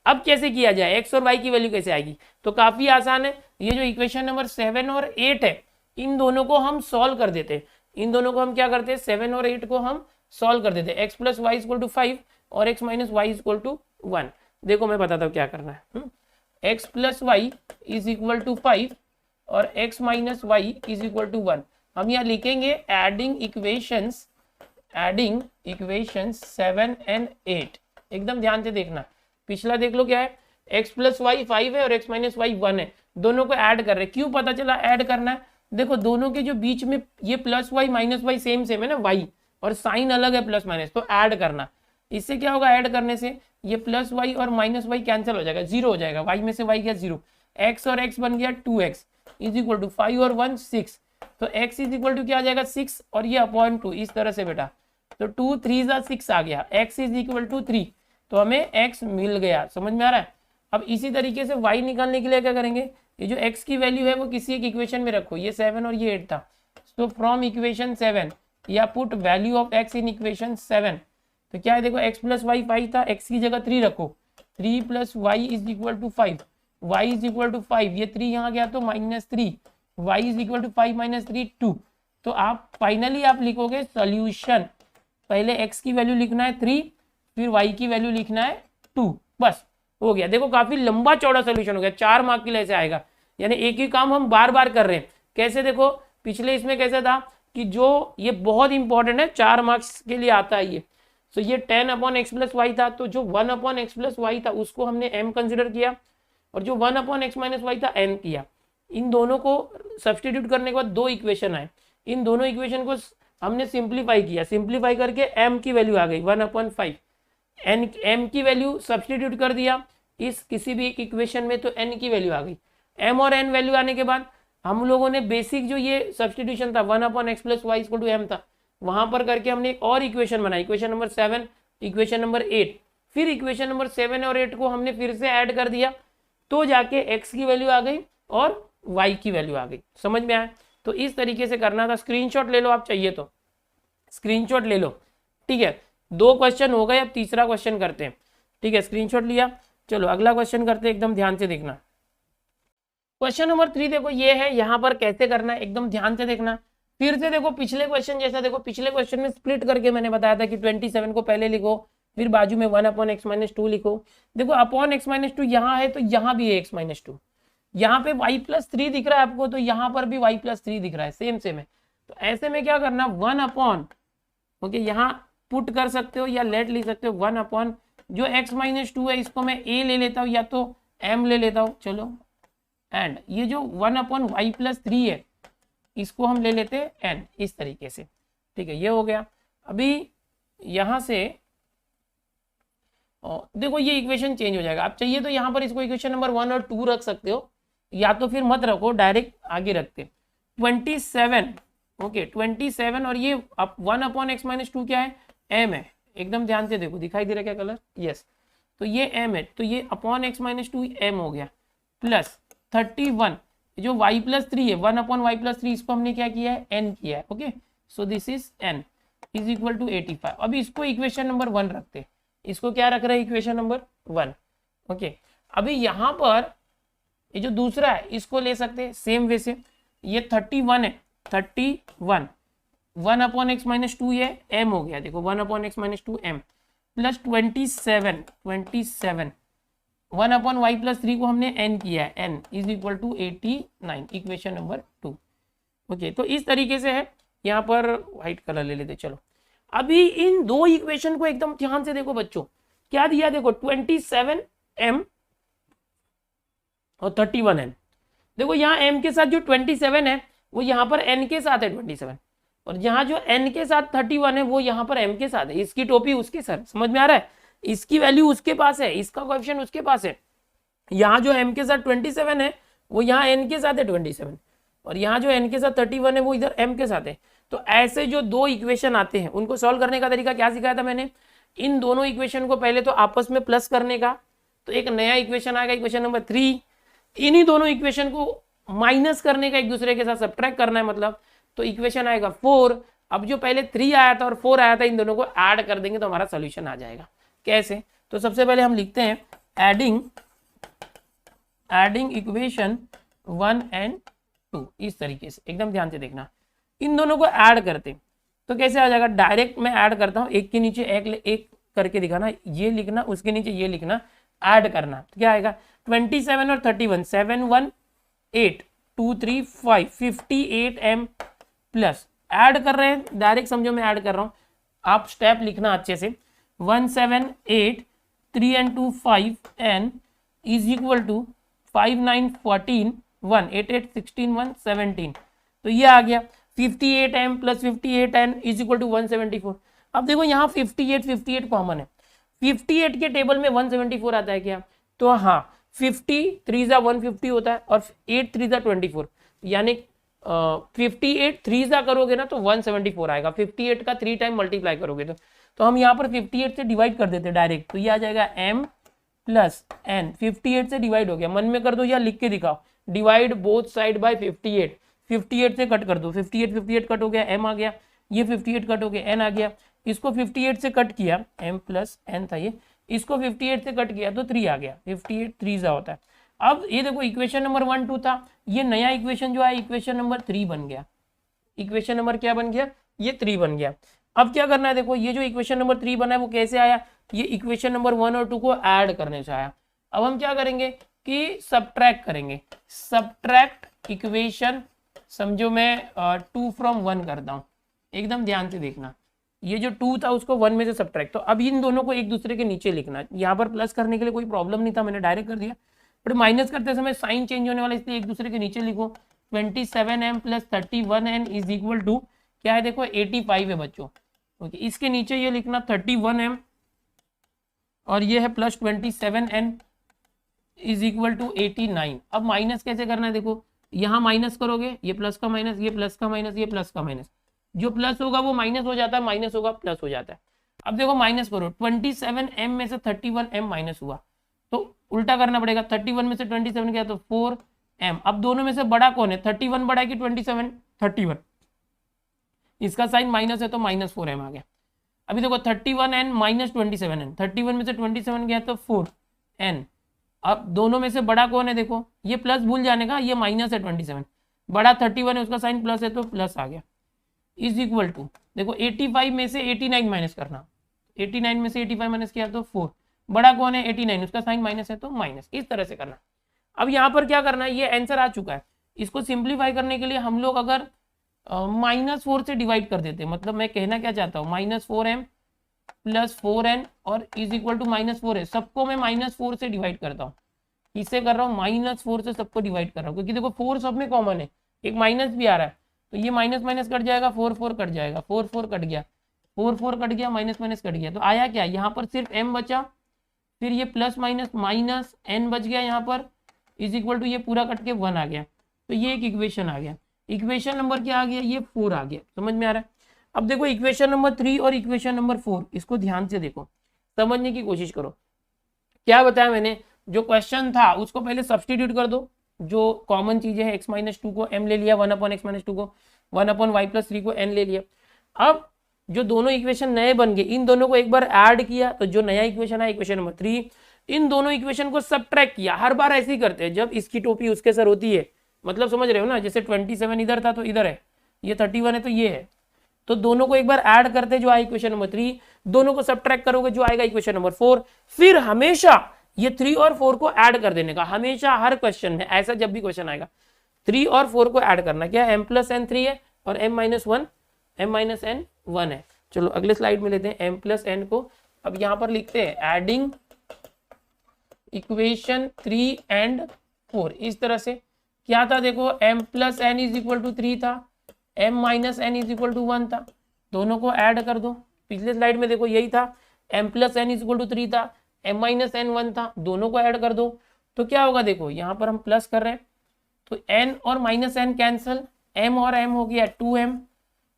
अब कैसे किया जाए, x और y की वैल्यू कैसे आएगी, तो काफी आसान है। ये जो इक्वेशन नंबर 7 और 8 है, इन दोनों को हम सॉल्व कर देते हैं। इन दोनों को हम क्या करते हैं, 7 और 8 को हम सॉल्व कर देते हैं। x + y = 5 और x - y = 1। देखो मैं बताता हूँ क्या करना है। x plus y is equal to 5 और x minus y is equal to 1। हम यहाँ लिखेंगे एडिंग इक्वेशंस 7 एंड 8। एकदम ध्यान से देखना, पिछला देख लो क्या है, x प्लस वाई 5 है और x माइनस वाई 1 है, दोनों को ऐड कर रहे हैं। क्यों पता चला ऐड करना है, देखो दोनों के जो बीच में ये plus y minus y same है ना, वाई और साइन अलग है प्लस माइनस, तो ऐड करना। इससे क्या होगा, ऐड करने से ये प्लस वाई और माइनस वाई कैंसिल हो जाएगा, 0 हो जाएगा, वाई में से वाई गया 0, x और x बन गया 2x इज इक्वल टू 5 और 1 6, तो x इज इक्वल टू क्या आ जाएगा 6 और ये अपॉन 2, इस तरह से बेटा, तो 2 3 6 आ गया, x इज इक्वल टू 3, तो हमें x मिल गया। समझ में आ रहा है। अब इसी तरीके से y निकालने के लिए क्या करेंगे, ये जो x की वैल्यू है वो किसी एक इक्वेशन में रखो, ये 7 और ये 8 था, तो फ्रॉम इक्वेशन 7 या put value of x in equation 7, तो क्या है देखो x प्लस वाई 5 था, x की जगह 3 रखो, 3 plus y is equal to 5, y is equal to 5, ये 3 यहाँ गया तो -3, y is equal to 5 minus 3 2। तो आप फाइनली आप लिखोगे सोल्यूशन, पहले x की वैल्यू लिखना है 3, फिर y की वैल्यू लिखना है 2, बस हो गया। देखो काफी लंबा चौड़ा सोल्यूशन हो गया, 4 मार्क के लिए ऐसे आएगा, यानी एक ही काम हम बार बार कर रहे हैं। कैसे, देखो पिछले इसमें कैसे था कि जो ये बहुत इंपॉर्टेंट है, 4 मार्क्स के लिए आता है ये, तो ये 10 अपॉन एक्स प्लस वाई था, तो जो 1 अपॉन एक्स प्लस वाई था उसको हमने m कंसिडर किया, और जो 1 अपॉन एक्स माइनस वाई था n किया। इन दोनों को सब्सटीट्यूट करने के बाद 2 इक्वेशन आए, इन दोनों इक्वेशन को हमने सिंप्लीफाई किया, सिंप्लीफाई करके m की वैल्यू आ गई 1/5, n m की वैल्यू सब्सटीट्यूट कर दिया इस किसी भी एक इक्वेशन में, तो n की वैल्यू आ गई। m और n वैल्यू आने के बाद हम लोगों ने बेसिक जो ये सब्सटीट्यूशन था 1 upon x plus y equal to m था, वहां पर करके हमने एक और इक्वेशन बनाई, इक्वेशन नंबर 7, इक्वेशन नंबर 8, फिर इक्वेशन नंबर 7 और 8 को हमने फिर से ऐड कर दिया, तो जाके x की वैल्यू आ गई और y की वैल्यू आ गई। समझ में आया। तो इस तरीके से करना था। स्क्रीनशॉट ले लो आप, चाहिए तो स्क्रीनशॉट ले लो, ठीक है। 2 क्वेश्चन हो गए, अब तीसरा क्वेश्चन करते हैं, ठीक है। स्क्रीनशॉट लिया, चलो अगला क्वेश्चन करते हैं, एकदम ध्यान से देखना। क्वेश्चन नंबर 3 देखो ये है, यहाँ पर कैसे करना है एकदम ध्यान से देखना। फिर से देखो पिछले क्वेश्चन जैसा, देखो पिछले क्वेश्चन में स्प्लिट करके मैंने बताया था कि 27 को पहले लिखो, फिर बाजू में 1 अपॉन एक्स माइनस 2 लिखो। देखो अपॉन एक्स माइनस 2 यहाँ है, तो यहाँ भी है एक्स माइनस 2, यहाँ पे y प्लस 3 दिख रहा है आपको, तो यहाँ पर भी y प्लस 3 दिख रहा है, सेम है। तो ऐसे में क्या करना, 1 अपॉन, ओके यहाँ पुट कर सकते हो या लेट लिख सकते हो, 1 अपॉन जो x माइनस 2 है इसको मैं a ले लेता हूँ या तो m ले लेता हूँ, चलो, एंड ये जो 1 अपॉन y प्लस 3 है इसको हम ले लेते हैं n, इस तरीके से, ठीक है। ये हो गया। अभी यहाँ से देखो ये इक्वेशन चेंज हो जाएगा, आप चाहिए तो यहाँ पर इसको इक्वेशन नंबर 1 और 2 रख सकते हो, या तो फिर मत रखो, डायरेक्ट आगे रखते 27, ओके 27, और ये 1 अपॉन एक्स माइनस 2 क्या है, m है, एकदम ध्यान से देखो, दिखाई दे रहा है क्या कलर, यस, तो ये m है, तो ये अपॉन एक्स माइनस 2 m हो गया, प्लस 31 जो y प्लस 3 है, 1 अपॉन वाई प्लस 3, इसको हमने क्या किया है, n किया है, okay, so this is n is equal to 85। अभी इसको इक्वेशन नंबर 1 रखते, इसको क्या रख रहे हैं, इक्वेशन नंबर 1, ओके। अभी यहाँ पर ये जो दूसरा है इसको ले सकते हैं सेम वे से, ये 31 है, 31 1 अपॉन एक्स माइनस 2 ये m हो गया, देखो 1 upon x minus 2 m, plus 27 1 upon y plus 3 को हमने n किया है, n is equal to 89, equation number 2, okay. तो इस तरीके से है, यहाँ पर व्हाइट कलर ले लेते, चलो। अभी इन 2 इक्वेशन को एकदम ध्यान से देखो बच्चों, क्या दिया, देखो 27m और 31n, देखो यहाँ m के साथ जो 27 है वो यहाँ पर n के साथ है 27, और यहाँ जो n के साथ 31 है वो यहाँ पर m के साथ है, इसकी टोपी उसके सर, समझ में आ रहा है, इसकी वैल्यू उसके पास है, इसका कोएफिशिएंट उसके पास है। यहाँ जो m के साथ 27 है वो यहाँ n के साथ है 27, और यहाँ जो n के साथ 31 है वो इधर m के साथ है। तो ऐसे जो 2 इक्वेशन आते हैं उनको सॉल्व करने का तरीका क्या सिखाया था मैंने, इन दोनों इक्वेशन को पहले तो आपस में प्लस करने का, तो एक नया इक्वेशन आएगा, इक्वेशन नंबर 3, इन्हीं दोनों इक्वेशन को माइनस करने का, एक दूसरे के साथ सब्ट्रैक्ट करना है मतलब, तो इक्वेशन आएगा 4। अब जो पहले 3 आया था और 4 आया था, इन दोनों को ऐड कर देंगे तो हमारा सोल्यूशन आ जाएगा। कैसे, तो सबसे पहले हम लिखते हैं एडिंग इक्वेशन 1 एंड 2, इस तरीके से, एकदम ध्यान से देखना। इन दोनों को ऐड करते तो कैसे आ जाएगा, डायरेक्ट मैं ऐड करता हूँ, एक के नीचे एक करके दिखाना, ये लिखना, उसके नीचे ये लिखना, ऐड करना, तो क्या आएगा 27 और 31, 7 1 8 2 3 5 58 m प्लस ऐड कर रहे हैं, डायरेक्ट समझो मैं ऐड कर रहा हूँ, आप स्टेप लिखना अच्छे से। 1 7 8 3 and 2 5 n is equal to 5 9 14 1 8 8 16 1 17, तो ये आ गया 58 m plus 58 n is equal to 174। अब देखो यहाँ 58 कॉमन है, 58 के टेबल में 174 आता है क्या, तो हाँ 50 3 जा 150 होता है और 8 3 जा 24, यानी 58 3 जा करोगे ना तो 174 आएगा, 58 का 3 टाइम मल्टीप्लाई करोगे तो हम यहाँ पर 58 से डिवाइड कर देते डायरेक्ट, तो ये आ जाएगा m प्लस n, 58 से डिवाइड हो गया, मन में कर दो या लिख के दिखाओ, डिवाइड बोथ साइड बाय 58, 58 से कट कर दो, 58 कट हो गया, m आ गया, ये 58 कट हो गया, n आ गया, इसको 58 से कट किया, m प्लस n था ये, इसको 58 से कट किया तो 3 आ गया, 58 3 जा होता है। अब ये देखो इक्वेशन नंबर 1 2 था, ये नया इक्वेशन जो है इक्वेशन नंबर 3 बन गया, इक्वेशन नंबर क्या बन गया, ये 3 बन गया। अब क्या करना है, देखो ये जो इक्वेशन नंबर 3 बना है वो कैसे आया, ये इक्वेशन नंबर 1 और 2 को ऐड करने से आया। अब हम क्या करेंगे कि सब्ट्रैक्ट करेंगे, सब्ट्रैक्ट इक्वेशन, समझो मैं 2 from 1 करता हूँ, एकदम ध्यान से देखना, ये जो 2 था उसको 1 में से सब्ट्रैक्ट, तो अब इन दोनों को एक दूसरे के नीचे लिखना, यहाँ पर प्लस करने के लिए कोई प्रॉब्लम नहीं था, मैंने डायरेक्ट कर दिया, बट माइनस करते समय साइन चेंज होने वाला, इसलिए एक दूसरे के नीचे लिखो। 27m plus 31n is equal to क्या है, देखो 85 है बच्चों, ओके, इसके नीचे ये लिखना 31m और ये है plus 27n is equal to 89। अब माइनस कैसे करना है, देखो यहाँ माइनस करोगे, ये प्लस का माइनस, ये प्लस का माइनस, ये प्लस का माइनस, जो प्लस होगा वो माइनस हो जाता है, माइनस होगा प्लस हो जाता है। अब देखो माइनस करो, 27m में से 31m माइनस हुआ तो उल्टा करना पड़ेगा, 31 में से 27 गया तो 4m। अब दोनों में से बड़ा कौन है, 31 बड़ा है कि 27, 31, इसका साइन माइनस है तो -4m आ गया। अभी देखो 31n माइनस 27n, 31 में से 27 गया तो 4n। अब दोनों में से बड़ा कौन है, देखो ये प्लस भूल जाने का, ये माइनस है 27, बड़ा 31 है उसका साइन प्लस है तो प्लस आ गया, इज इक्वल टू देखो 85 में से 89 माइनस करना, 89 में से 85 माइनस किया तो 4, बड़ा कौन है 89, उसका साइन माइनस है तो माइनस, इस तरह से करना। अब यहाँ पर क्या करना है, ये आंसर आ चुका है, इसको सिंप्लीफाई करने के लिए हम लोग अगर -4 से डिवाइड कर देते, मतलब मैं कहना क्या चाहता हूँ, -4m प्लस 4n और इज इक्वल टू -4 है, सबको मैं -4 से डिवाइड करता हूँ, इससे कर रहा हूँ -4 से सबको डिवाइड कर रहा हूँ, क्योंकि देखो 4 सब में कॉमन है, एक माइनस भी आ रहा है, तो ये माइनस माइनस कट जाएगा, 4 4 कट जाएगा, 4 4 कट गया, 4 4 कट गया, माइनस माइनस कट गया, तो आया क्या, यहाँ पर सिर्फ m बचा, फिर ये प्लस माइनस माइनस n बच गया यहाँ पर, इज इक्वल टू ये पूरा कट के 1 आ गया, तो ये एक इक्वेशन आ गया। इक्वेशन नंबर क्या आ गया, ये 4 आ गया, समझ में आ रहा है। अब देखो इक्वेशन नंबर 3 और इक्वेशन नंबर 4, इसको ध्यान से देखो, समझने की कोशिश करो। क्या बताया मैंने, जो क्वेश्चन था उसको पहले सब्सटीट्यूट कर दो, जो कॉमन चीजें हैं, x-2 को m ले लिया, 1/x-2 को 1/y+3 को n ले लिया। अब जो दोनों इक्वेशन नए बन गए, इन दोनों को एक बार ऐड किया तो जो नया इक्वेशन है इक्वेशन नंबर 3, इन दोनों इक्वेशन को सब्ट्रैक्ट किया। हर बार ऐसे ही करते हैं, जब इसकी टोपी उसके सर होती है, मतलब समझ रहे हो ना, जैसे 27 इधर था तो इधर है, ये 31 है तो ये है, तो दोनों को एक बार ऐड करते जो आए इक्वेशन नंबर 3, दोनों को सब्ट्रैक्ट करोगे जो आएगा इक्वेशन नंबर 4, फिर हमेशा ये 3 और 4 को ऐड कर देने का, हमेशा हर क्वेश्चन में ऐसा जब भी क्वेश्चन आएगा 3 और 4 को ऐड करना। क्या m प्लस n 3 है और m-n 1 है। चलो अगले स्लाइड में लेते हैं m प्लस n को। अब यहाँ पर लिखते हैं एडिंग इक्वेशन 3 एंड 4, इस तरह से क्या था, देखो m plus n is equal to 3 था, m minus n is equal to 1 था, दोनों को ऐड कर दो। पिछले स्लाइड में देखो यही था, m plus n is equal to 3 था, m माइनस n 1 था, दोनों को ऐड कर दो तो क्या होगा, देखो यहाँ पर हम प्लस कर रहे हैं तो n और माइनस n कैंसिल, m और m हो गया 2m,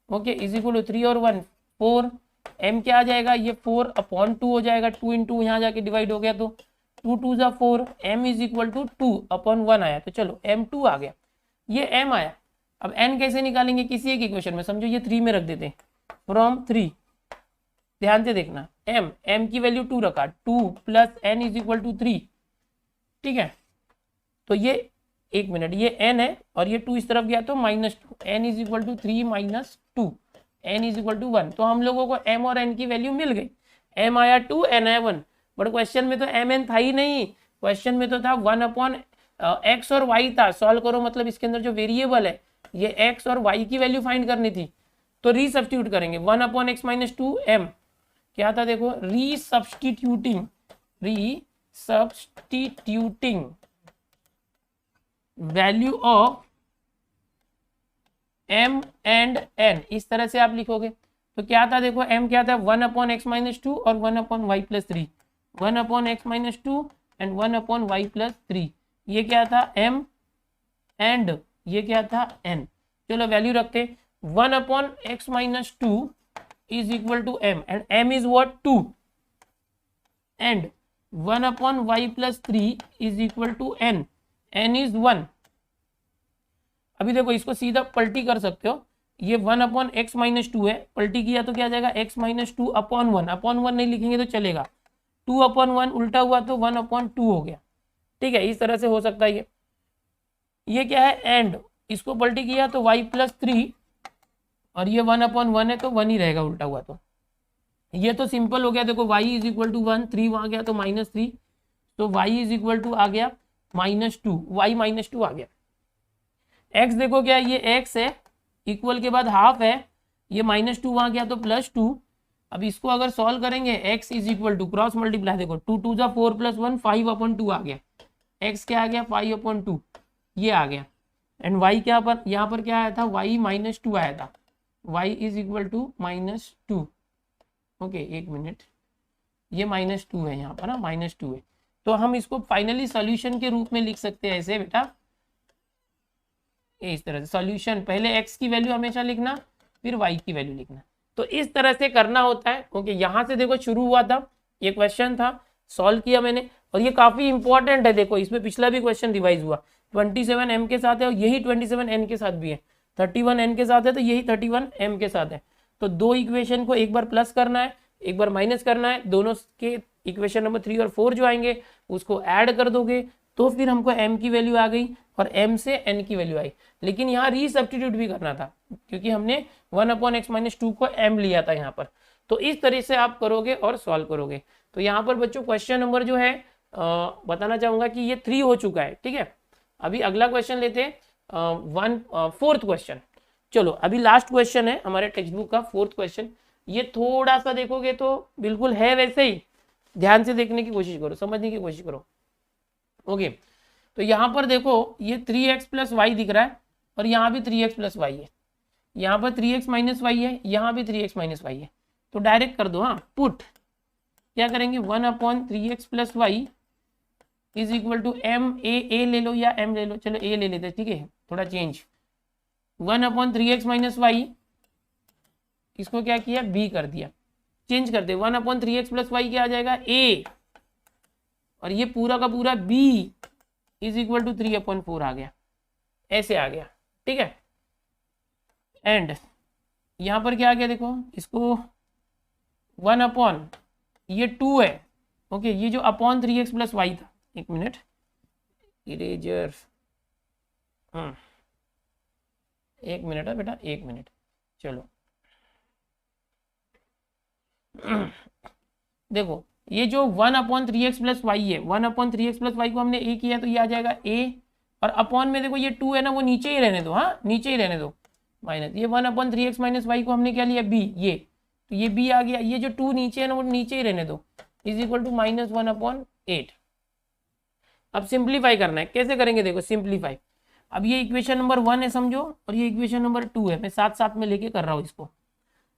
okay, is equal to 3 और 1 4, m क्या आ जाएगा, ये 4/2 हो जाएगा, 2 × 2 यहाँ जाके डिवाइड हो गया तो 2 2 जा 4, m इज इक्वल टू 2/1 आया, तो चलो m2 आ गया, ये m आया। अब n कैसे निकालेंगे, किसी एक इक्वेशन में, समझो ये 3 में रख देते हैं, फ्रॉम 3, ध्यान से देखना, m की वैल्यू 2 रखा, 2 plus n is equal to 3, ठीक है, तो ये एक मिनट, ये n है और ये 2 इस तरफ गया तो -2, n is equal to 3 minus 2, n is equal to 1, तो हम लोगों को m और n की वैल्यू मिल गई, m आया 2, n आया 1, बट क्वेश्चन में तो एम एन था ही नहीं, क्वेश्चन में तो था 1/x और y था। सॉल्व करो मतलब इसके अंदर जो वेरिएबल है ये x और y की वैल्यू फाइंड करनी थी, तो रीसब्स्टिट्यूट करेंगे 1/x - 2m क्या था देखो, रीसब्स्टिट्यूटिंग value of m and n, इस तरह से आप लिखोगे। तो क्या था देखो, m क्या था 1/x - 2 और 1/y + 3, 1/x - 2 एंड 1/y + 3, ये क्या था m एंड ये क्या था n। चलो वैल्यू रखते, 1/x - 2 is equal to m and m is what 2 and 1/y + 3 is equal to n is 1। अभी देखो इसको सीधा पलटी कर सकते हो, ये 1/x - 2 है, पलटी किया तो क्या आ जाएगा x - 2 अपॉन 1, अपॉन 1 नहीं लिखेंगे तो चलेगा, 2/1 उल्टा हुआ तो 1/2 हो गया। ठीक है, इस तरह से हो सकता है ये क्या है एंड, इसको पलटी किया तो y + 3 और ये 1/1 है तो 1 ही रहेगा उल्टा हुआ, तो ये तो सिंपल हो गया। देखो y = 1, 3 वहां गया तो -3, तो y = आ गया -2, y - 2 आ गया। x देखो क्या ये x है, इक्वल के बाद हाफ है, ये -2 वहां गया तो +2। अब इसको अगर सॉल्व करेंगे x = क्रॉस मल्टीप्लाई, देखो 2 2 = 4 + 1 5/2 आ गया, x क्या आ गया 5/2 ये आ गया, एंड y क्या पर यहाँ पर क्या आया था y - 2 आया था, y = -2। ओके एक मिनट, ये -2 है यहाँ पर ना, -2 है, तो हम इसको फाइनली सॉल्यूशन के रूप में लिख सकते हैं ऐसे बेटा, इस तरह से सॉल्यूशन, पहले x की वैल्यू हमेशा लिखना फिर y की वैल्यू लिखना, तो इस तरह से करना होता है। ओके यहाँ से देखो शुरू हुआ था, ये क्वेश्चन था, सॉल्व किया मैंने, और ये काफी इंपॉर्टेंट है। देखो इसमें पिछला भी क्वेश्चन रिवाइज हुआ, 27m के साथ है और यही 27n के साथ भी है, 31n के साथ है तो यही 31m के साथ है। तो दो इक्वेशन को एक बार प्लस करना है, एक बार माइनस करना है, दोनों के इक्वेशन नंबर 3 और 4 जो आएंगे उसको ऐड कर दोगे तो फिर हमको m की वैल्यू आ गई और m से n की वैल्यू आई। लेकिन यहाँ रीसब्स्टिट्यूट भी करना था क्योंकि हमने 1/x - 2 को m लिया था यहाँ पर, तो इस तरह से आप करोगे और सॉल्व करोगे। तो यहाँ पर बच्चों क्वेश्चन नंबर जो है बताना चाहूंगा कि ये 3 हो चुका है। ठीक है, अभी अगला क्वेश्चन लेते हैं, 4th क्वेश्चन। चलो अभी लास्ट क्वेश्चन है हमारे टेक्स्ट बुक का 4th क्वेश्चन। ये थोड़ा सा देखोगे तो बिल्कुल है वैसे ही, ध्यान से देखने की कोशिश करो, समझने की कोशिश करो। ओके तो यहाँ पर देखो ये 3x + y दिख रहा है और यहाँ भी 3x + y है, यहाँ पर 3x - y है, यहाँ भी 3x - y है, तो डायरेक्ट कर दो। हाँ पुट क्या करेंगे 1/3x + y = m a ले लो या m ले लो, चलो a ले लेते हैं। ठीक है थोड़ा चेंज, 1/3x - y इसको क्या किया b कर दिया, चेंज करते 1/3x + y क्या आ जाएगा a, और ये पूरा का पूरा b = 3/4 आ गया, ऐसे आ गया। ठीक है एंड यहाँ पर क्या आ गया देखो, इसको 1/, ये 2 है। ओके ये जो /3x + y था, एक मिनट इरेजर, एक मिनट है बेटा, एक मिनट, चलो देखो ये जो 1/3x + y है, 1/3x + y को हमने a किया तो ये आ जाएगा a, और अपॉन में देखो ये 2 है ना वो नीचे ही रहने दो, हाँ नीचे ही रहने दो, माइनस ये 1/3x - y को हमने क्या लिया b, ये तो ये b आ गया, ये जो 2 नीचे है ना वो नीचे ही रहने दो, = -1/8। अब सिंप्लीफाई करना है, कैसे करेंगे देखो सिंप्लीफाई। अब ये इक्वेशन नंबर 1 है समझो, और ये इक्वेशन नंबर 2 है, मैं साथ साथ में लेके कर रहा हूँ इसको,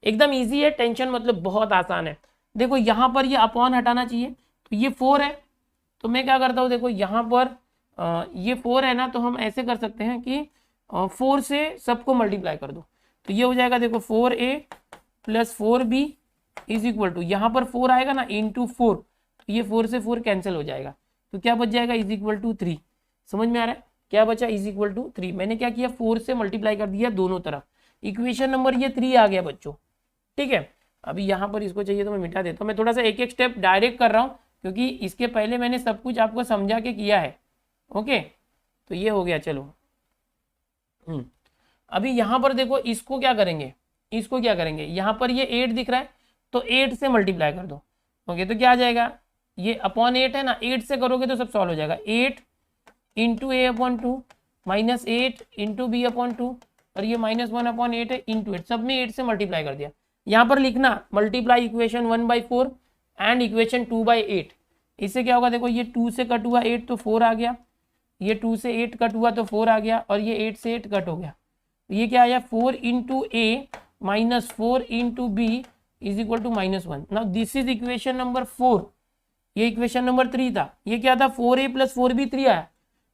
एकदम ईजी है, टेंशन मतलब बहुत आसान है। देखो यहाँ पर ये अपॉन हटाना चाहिए, तो ये 4 है, तो मैं क्या करता हूँ देखो यहाँ पर ये 4 है ना, तो हम ऐसे कर सकते हैं कि 4 से सबको मल्टीप्लाई कर दो, तो ये हो जाएगा देखो 4a + 4b = यहाँ पर 4 आएगा ना × 4, तो ये 4 से 4 कैंसिल हो जाएगा, तो क्या बच जाएगा = 3। समझ में आ रहा है क्या बचा, = 3। मैंने क्या किया 4 से मल्टीप्लाई कर दिया दोनों तरफ, इक्वेशन नंबर ये 3 आ गया बच्चों। ठीक है अभी यहाँ पर इसको चाहिए तो मैं मिटा देता हूँ, मैं थोड़ा सा एक एक स्टेप डायरेक्ट कर रहा हूँ क्योंकि इसके पहले मैंने सब कुछ आपको समझा के किया है। ओके तो ये हो गया, चलो अभी यहाँ पर देखो इसको क्या करेंगे, यहाँ पर ये 8 दिख रहा है तो 8 से मल्टीप्लाई कर दो। ओके तो क्या आ जाएगा ये अपॉन 8 है ना, 8 से करोगे तो सब सॉल्व हो जाएगा। 8 into A upon 2 minus 8 into B upon 2 और ये -1 अपॉन 8 है इंटू 8, सब में 8 से मल्टीप्लाई कर दिया। यहाँ पर लिखना मल्टीप्लाई इक्वेशन 1/4 एंड इक्वेशन 2/8। इससे क्या होगा, देखो ये 2 से कट हुआ 8 तो 4 आ गया, ये 2 से 8 कट हुआ तो 4 आ गया और ये 8 से 8 कट हो गया। ये क्या आया 4 into a minus 4 into b is equal to -1। Now this is equation number 4। ये इक्वेशन नंबर 3 था, ये क्या था 4a प्लस 4b 3 आया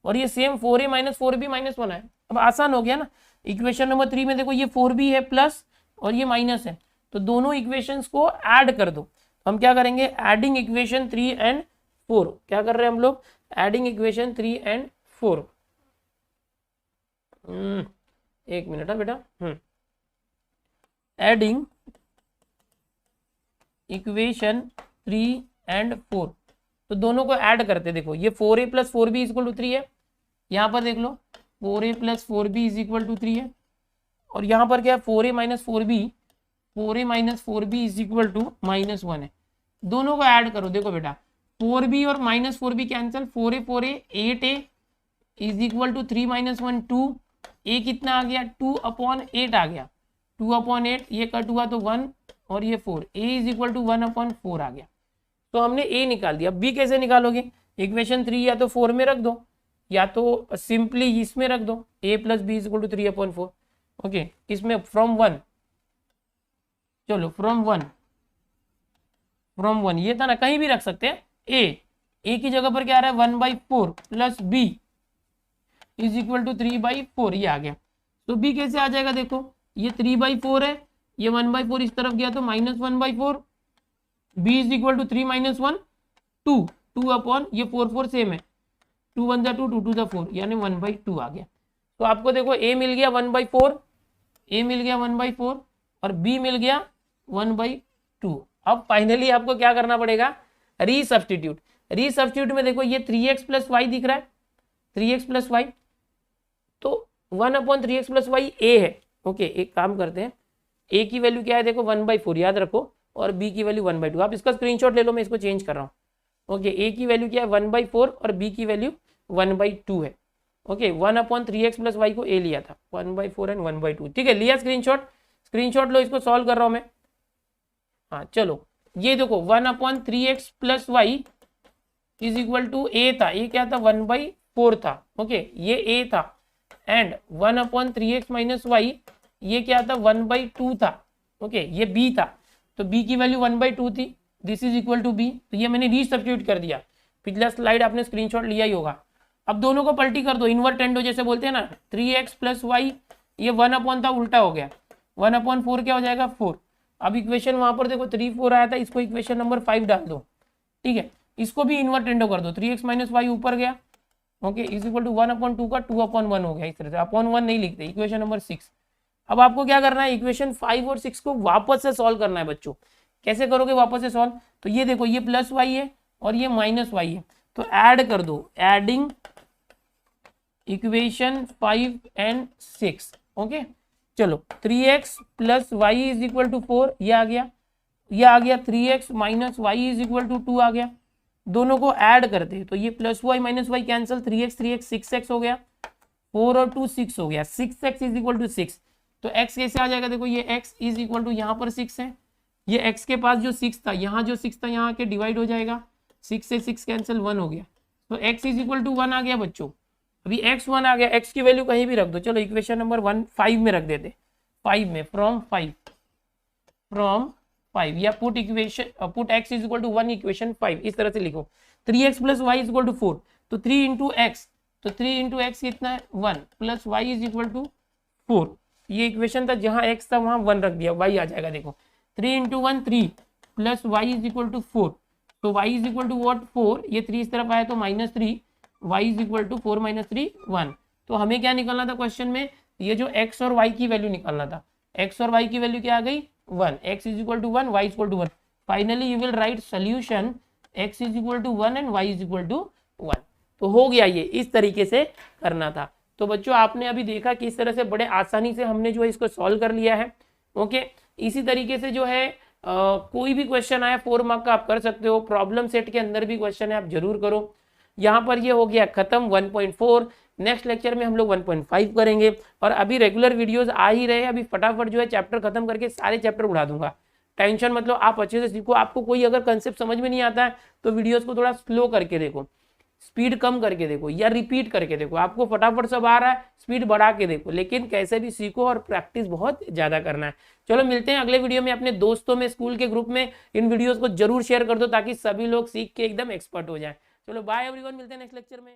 और ये सेम 4a माइनस 4b -1 आया। अब आसान हो गया ना, इक्वेशन नंबर 3 में देखो ये 4b है प्लस और ये माइनस है, तो दोनों इक्वेशंस को ऐड कर दो। हम क्या करेंगे, एडिंग इक्वेशन 3 एंड 4। क्या कर रहे हैं हम लोग, एडिंग इक्वेशन 3 एंड 4। एक मिनट है बेटा। एडिंग इक्वेशन 3 एंड 4, तो दोनों को ऐड करते। देखो ये 4a plus 4b is equal to 3 है, यहाँ पर देख लो 4a plus 4b is equal to 3 है और यहाँ पर क्या है 4a minus 4b is equal to -1 है। दोनों को ऐड करो। देखो बेटा 4b और -4b cancel, 4a 8a is equal to 3 - 1 2, a कितना आ गया 2/8 आ गया, 2/8 ये कट हुआ तो 1 और ये 4, a इज इक्वल टू 1/4 आ गया। तो हमने a निकाल दिया। b कैसे निकालोगे, इक्वेशन 3 या तो 4 में रख दो या तो सिंपली इसमें रख दो, a plus b is equal to 3/4। Okay, इसमें फ्रॉम 1, चलो फ्रॉम 1 ये था ना, कहीं भी रख सकते हैं। a की जगह पर क्या आ रहा है 1/4 plus b is equal to 3/4, ये आ गया। तो b कैसे आ जाएगा, देखो ये 3/4 है, ये 1/4 इस तरफ गया तो -1/4, b is equal to 3 - 1 2 upon ये 4 सेम है, 2 1 2 2 2 4 यानी 1/2 आ गया। तो आपको देखो a मिल गया 1/4, a मिल गया 1/4 और b मिल गया 1/2। अब फाइनली आपको क्या करना पड़ेगा, रीसब्स्टिट्यूट में देखो ये 3x प्लस वाई दिख रहा है, 3x प्लस वाई, तो 1/3x प्लस वाई a है। ओके, एक काम करते हैं, a की वैल्यू क्या है देखो 1/4 याद रखो और b की वैल्यू 1/2। आप इसका स्क्रीनशॉट ले लो, मैं इसको चेंज कर रहा हूँ। ओके, a की वैल्यू क्या है 1/4 और b की वैल्यू 1/2 है। ओके, 1/3x प्लस वाई को a लिया था, 1/4 एंड 1/2। ठीक है, लिया स्क्रीनशॉट लो, इसको सॉल्व कर रहा हूँ मैं। हाँ चलो, ये देखो 1/3x plus y is equal to a था, ये क्या था 1/4 था। ओके, ये a था एंड 1/3x माइनस वाई ये क्या था 1/2 था। ओके, ये b था, तो b की वैल्यू 1/2 थी, this is equal to b। तो ये मैंने रीसब्स्टिट्यूट कर दिया, पिछला स्लाइड आपने स्क्रीनशॉट लिया ही होगा। अब दोनों को पलटी कर दो, इन्वर्टेंडो जैसे बोलते हैं ना, 3x प्लस वाई ये 1 था उल्टा हो गया, 1/4 क्या हो जाएगा 4। अब इक्वेशन वहां पर देखो 3 4 आया था, इसको इक्वेशन नंबर 5 डाल दो। ठीक है, इसको भी इन्वर्टेंडो कर दो, 3x माइनस वाई ऊपर गया। ओके, इज इक्वल टू 1/2 का 2/1 हो गया। इस तरह से /1 नहीं लिखते, इक्वेशन नंबर 6। अब आपको क्या करना है, इक्वेशन 5 और 6 को वापस से सॉल्व करना है बच्चों। कैसे करोगे वापस से सॉल्व, तो ये देखो ये प्लस वाई है और ये माइनस वाई है, तो ऐड कर दो, एडिंग इक्वेशन 5 एंड 6। ओके, चलो 3x plus y is equal to 4, ये आ गया, 3x minus y is equal to 2 आ गया। दोनों को ऐड करते तो ये plus y minus y cancel, 3x 6x हो गया, 4 और 2 6 हो गया, 6x इज इक्वल टू 6। तो x कैसे आ जाएगा, देखो ये x इज इक्वल टू यहाँ पर 6 है, ये x के पास जो 6 था, यहाँ जो 6 था यहाँ के डिवाइड हो जाएगा, 6 से 6 कैंसिल 1 हो गया, तो x इज इक्वल टू 1 आ गया बच्चों। अभी x 1 आ गया, x की वैल्यू कहीं भी रख दो। चलो इक्वेशन नंबर 5 में रख देते, 5 में फ्रॉम 5 या put x is equal to 1 equation 5, इस तरह से लिखो। 3x plus y is equal to 4, तो 3 इंटू एक्स, तो 3 इंटू एक्स कितना है 1 plus y is equal to 4। ये इक्वेशन था, जहां x था वहां 1 रख दिया, y आ जाएगा। देखो 3 into 1 3 plus y is equal to 4, तो y is equal to what 4, ये 3 इस तरफ आया तो -3, y इज इक्वल टू 4 - 3 1। तो हमें क्या निकालना था क्वेश्चन में, ये जो x और y की वैल्यू निकालना था। x और y की वैल्यू क्या आ गई 1, x is equal to 1, y is equal to 1। Finally you will write solution x is equal to 1 and y is equal to 1। तो हो गया, ये इस तरीके से करना था। तो बच्चों आपने अभी देखा कि इस तरह से बड़े आसानी से हमने जो है इसको सॉल्व कर लिया है। ओके, इसी तरीके से जो है कोई भी क्वेश्चन आया 4 मार्क का आप कर सकते हो, प्रॉब्लम सेट के अंदर भी क्वेश्चन है आप जरूर करो। यहाँ पर ये हो गया खत्म 1.4। नेक्स्ट लेक्चर में हम लोग 1.5 करेंगे और अभी रेगुलर वीडियोस आ ही रहे हैं, अभी फटाफट जो है चैप्टर खत्म करके सारे चैप्टर उड़ा दूंगा, टेंशन मतलब आप अच्छे से सीखो। आपको कोई अगर कंसेप्ट समझ में नहीं आता है तो वीडियोस को थोड़ा स्लो करके देखो, स्पीड कम करके देखो या रिपीट करके देखो, आपको फटाफट सब आ रहा है स्पीड बढ़ा के देखो, लेकिन कैसे भी सीखो और प्रैक्टिस बहुत ज्यादा करना है। चलो मिलते हैं अगले वीडियो में, अपने दोस्तों में स्कूल के ग्रुप में इन वीडियोस को जरूर शेयर कर दो ताकि सभी लोग सीख के एकदम एक्सपर्ट हो जाए। चलो बाय एवरीवन, मिलते हैं नेक्स्ट लेक्चर में।